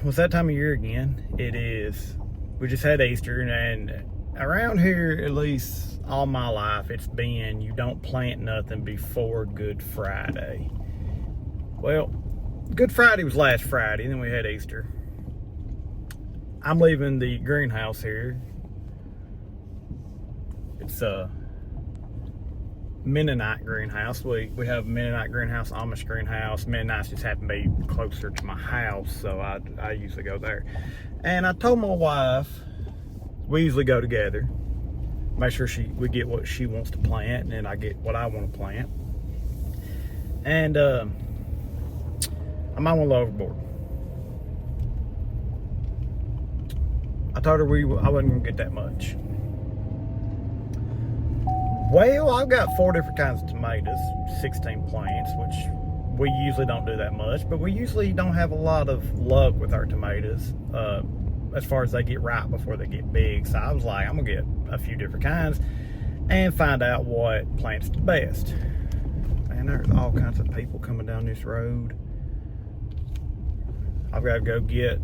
it's that time of year again. It is. We just had Easter, and around here, at least all my life, it's been you don't plant nothing before Good Friday. Well, Good Friday was last Friday, and then we had Easter. I'm leaving the greenhouse here. It's a Mennonite greenhouse. We have a Mennonite greenhouse, Amish greenhouse. Mennonites just happen to be closer to my house, so I usually go there. And I told my wife, we usually go together, make sure we get what she wants to plant, and then I get what I want to plant. And I might want to go overboard. I told her I wasn't gonna get that much. Well, I've got 4 different kinds of tomatoes, 16 plants, which we usually don't do that much, but we usually don't have a lot of luck with our tomatoes as far as they get ripe before they get big. So I was like, I'm gonna get a few different kinds and find out what plants the best. Man, there's all kinds of people coming down this road. I've got to go get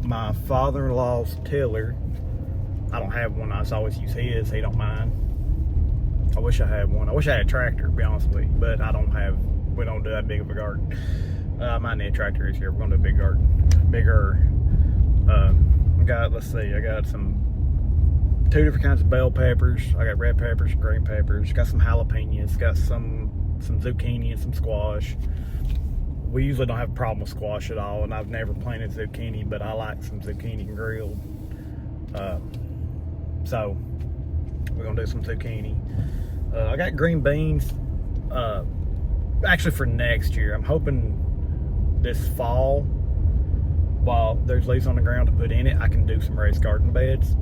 my father-in-law's tiller. I don't have one. I just always use his. He don't mind. I wish I had one. I wish I had a tractor, to be honest with you, but we don't do that big of a garden. I might need a tractor this year. We're gonna do a big garden. Bigger. I got 2 different kinds of bell peppers. I got red peppers, green peppers, got some jalapenos, got some zucchini and some squash. We usually don't have a problem with squash at all, and I've never planted zucchini, but I like some zucchini grilled. So we're gonna do some zucchini. I got green beans actually for next year. I'm hoping this fall, while there's leaves on the ground to put in it, I can do some raised garden beds.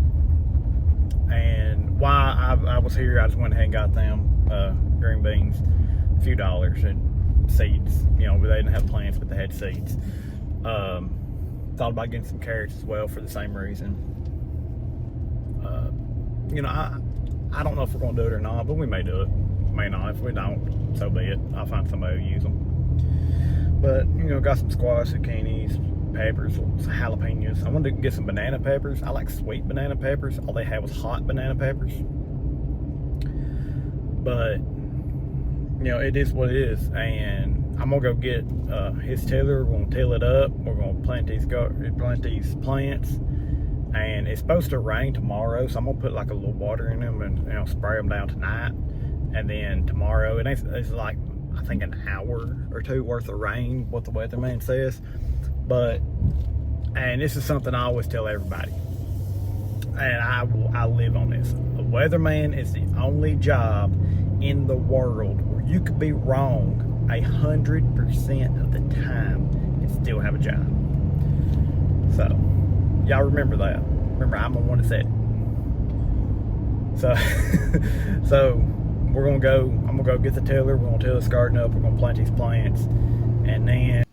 And while I was here, I just went ahead and got them green beans, a few dollars, and seeds. You know, they didn't have plants, but they had seeds. Thought about getting some carrots as well for the same reason. You know, I don't know if we're going to do it or not, but we may do it. May not. If we don't, so be it. I'll find somebody who use them. But, you know, got some squash, zucchinis, peppers, some jalapenos. I wanted to get some banana peppers. I like sweet banana peppers. All they had was hot banana peppers. But, you know, it is what it is. And I'm going to go get his tiller. We're going to till it up. We're going to plant these plants. And it's supposed to rain tomorrow, so I'm gonna put like a little water in them and, you know, spray them down tonight. And then tomorrow, and it's like, I think an hour or 2 worth of rain, what the weatherman says. And this is something I always tell everybody, and I live on this. A weatherman is the only job in the world where you could be wrong 100% of the time and still have a job. So y'all remember that. Remember, I'm the one that said it. So I'm gonna go get the tiller. We're gonna till this garden up. We're gonna plant these plants, and then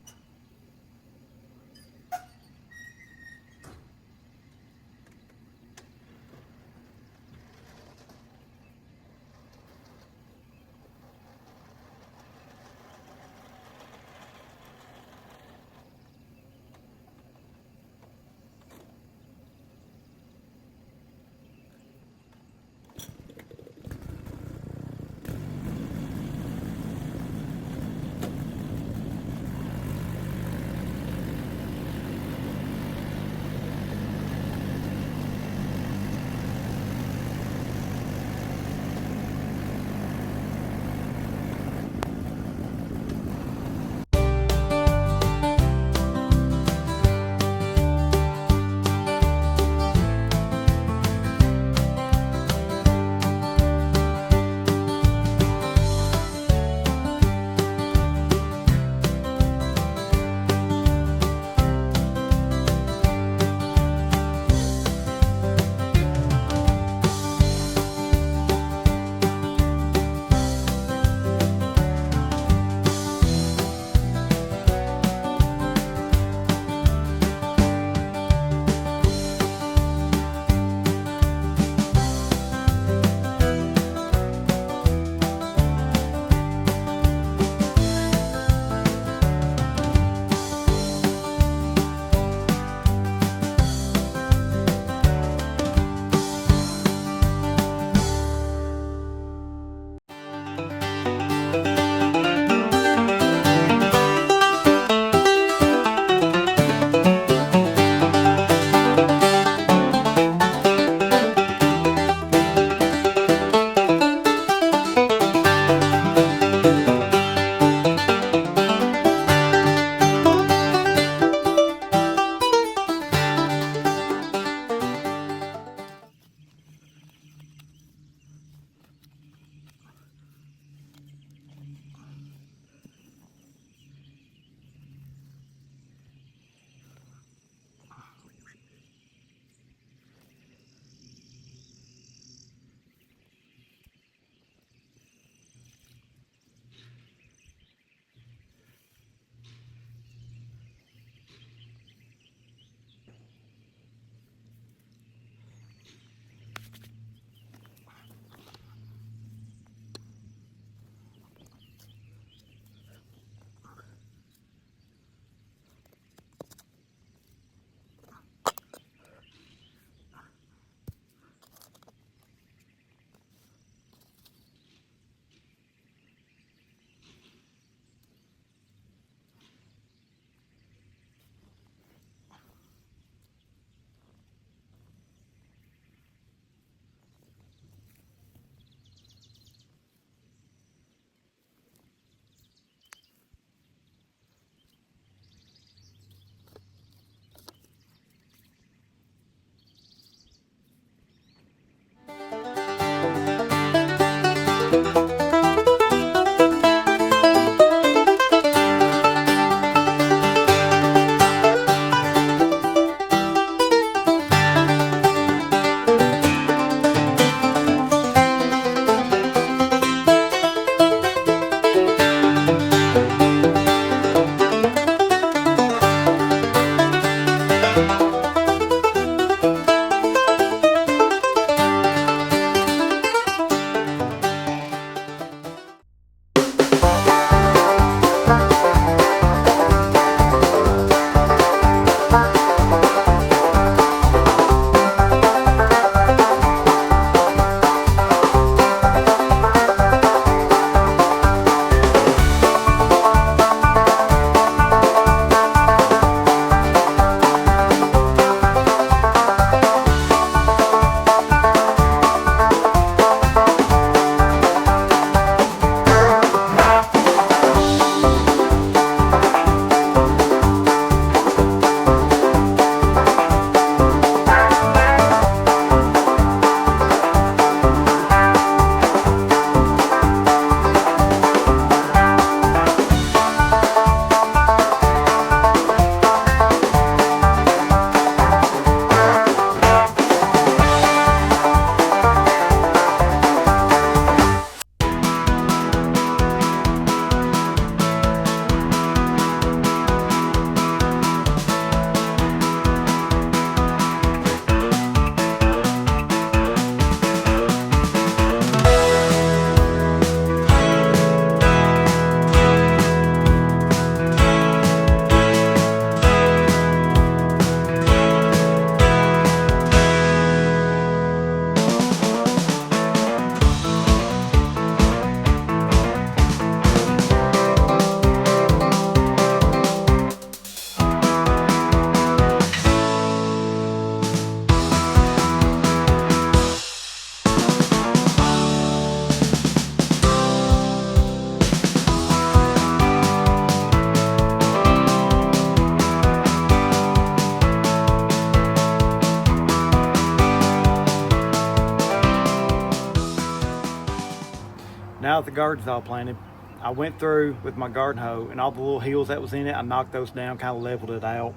garden's all planted. I went through with my garden hoe and all the little hills that was in it, I knocked those down, kind of leveled it out.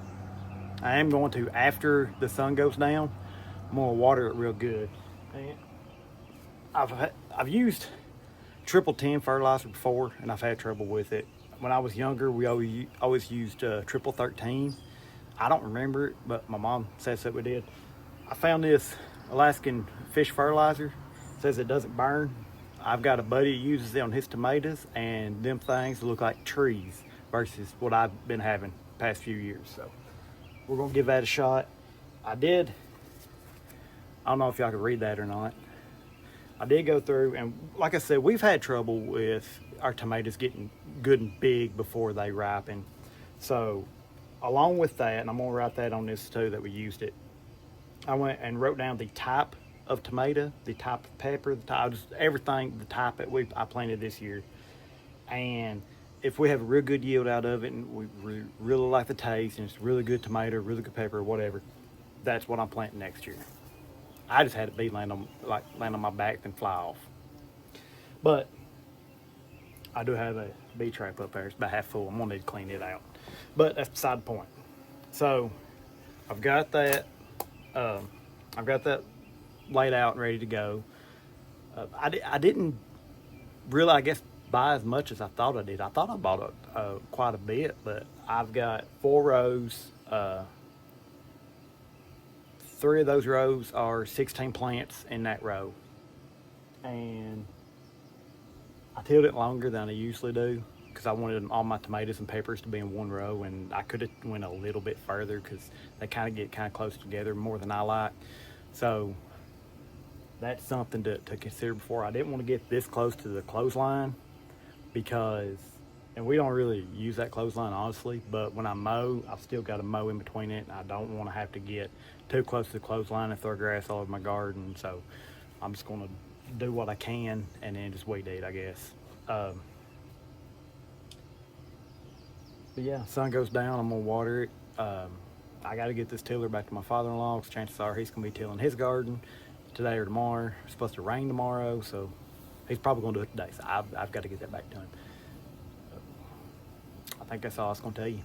I am going to, after the sun goes down, I'm going to water it real good. And I've used triple 10 fertilizer before, and I've had trouble with it. When I was younger, we always used triple 13. I don't remember it, but my mom says that we did. I found this Alaskan fish fertilizer. It says it doesn't burn. I've got a buddy who uses it on his tomatoes, and them things look like trees versus what I've been having the past few years. So we're gonna give that a shot. I don't know if y'all can read that or not. I did go through, and like I said, we've had trouble with our tomatoes getting good and big before they ripen. So along with that, and I'm gonna write that on this too, that we used it, I went and wrote down the type of tomato, the type of pepper, the type, just everything, the type that I planted this year. And if we have a real good yield out of it, and we really like the taste, and it's really good tomato, really good pepper, whatever, that's what I'm planting next year. I just had it be land on my back and fly off. But I do have a bee trap up there. It's about half full. I'm gonna need to clean it out. But that's beside the point. So I've got that. I've got that laid out and ready to go. I didn't really, I guess, buy as much as I thought I did. I thought I bought quite a bit, but I've got 4 rows. 3 of those rows are 16 plants in that row, and I tilled it longer than I usually do because I wanted all my tomatoes and peppers to be in one row, and I could have went a little bit further because they kind of get close together more than I like. So that's something to consider before. I didn't want to get this close to the clothesline because, and we don't really use that clothesline honestly, but when I mow, I've still got to mow in between it, and I don't want to have to get too close to the clothesline and throw grass all over my garden. So I'm just going to do what I can and then just weed eat, I guess. But yeah, sun goes down, I'm gonna water it. I got to get this tiller back to my father-in-law because chances are he's gonna be tilling his garden today or tomorrow. It's supposed to rain tomorrow, so he's probably gonna do it today. So I've got to get that back to him. I think that's all I was gonna tell you.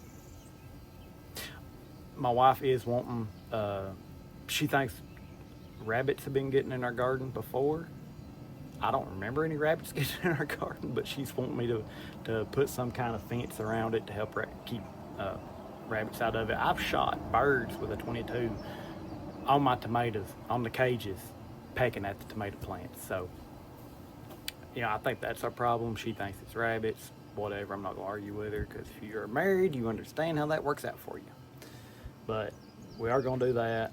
My wife is wanting, she thinks rabbits have been getting in our garden before. I don't remember any rabbits getting in our garden, but she's wanting me to put some kind of fence around it to help keep rabbits out of it. I've shot birds with a 22 on my tomatoes, on the cages, pecking at the tomato plants. So, I think that's our problem. She thinks it's rabbits, whatever. I'm not gonna argue with her because if you're married, you understand how that works out for you. But we are gonna do that.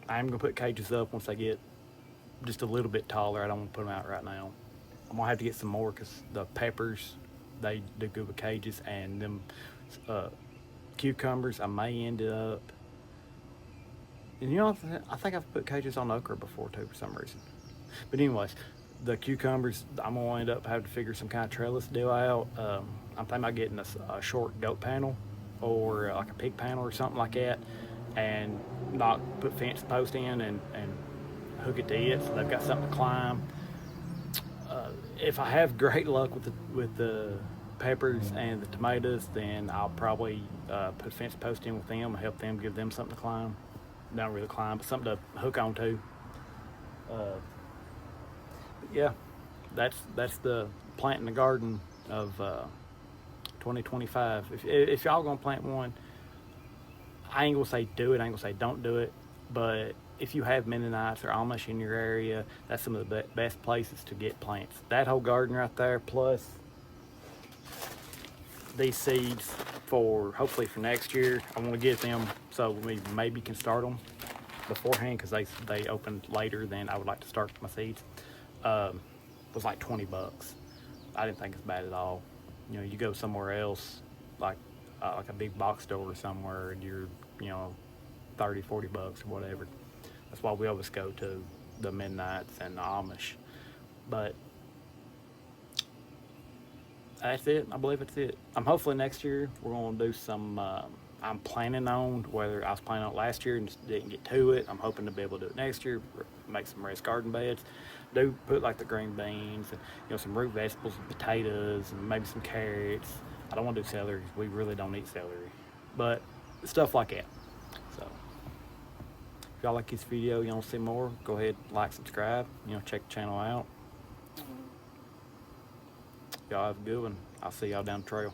I am gonna put cages up once I get just a little bit taller. I don't want to put them out right now. I'm gonna have to get some more because the peppers, they do good with cages, and them cucumbers, I may end up. And I think I've put cages on okra before too for some reason. But anyways, the cucumbers, I'm gonna end up having to figure some kind of trellis deal out. I'm thinking about getting a short goat panel or like a pig panel or something like that, and not put fence post in and hook it to it so they've got something to climb. If I have great luck with the peppers and the tomatoes, then I'll probably put fence post in with them and help them, give them something to climb. Not really climb, but something to hook onto. Yeah, that's the planting the garden of 2025. If y'all gonna plant one, I ain't gonna say do it, I ain't gonna say don't do it, but if you have Mennonites or Amish in your area, that's some of the best places to get plants. That whole garden right there, plus these seeds for hopefully for next year. I want to get them so we maybe can start them beforehand because they opened later than I would like to start my seeds. It was like $20. I didn't think it's bad at all. You go somewhere else like a big box store or somewhere, and you're $30, $40 or whatever. That's why we always go to the Mennonites and the Amish. But that's it. I believe it's it. Hopefully next year we're going to do some. I'm planning on, whether I was planning on it last year and just didn't get to it. I'm hoping to be able to do it next year. Make some raised garden beds. do put like the green beans and some root vegetables and potatoes and maybe some carrots. I don't want to do celery. We really don't eat celery, but stuff like that. So if y'all like this video, you want to see more, go ahead, like, subscribe, check the channel out. Y'all have a good one. I'll see y'all down the trail.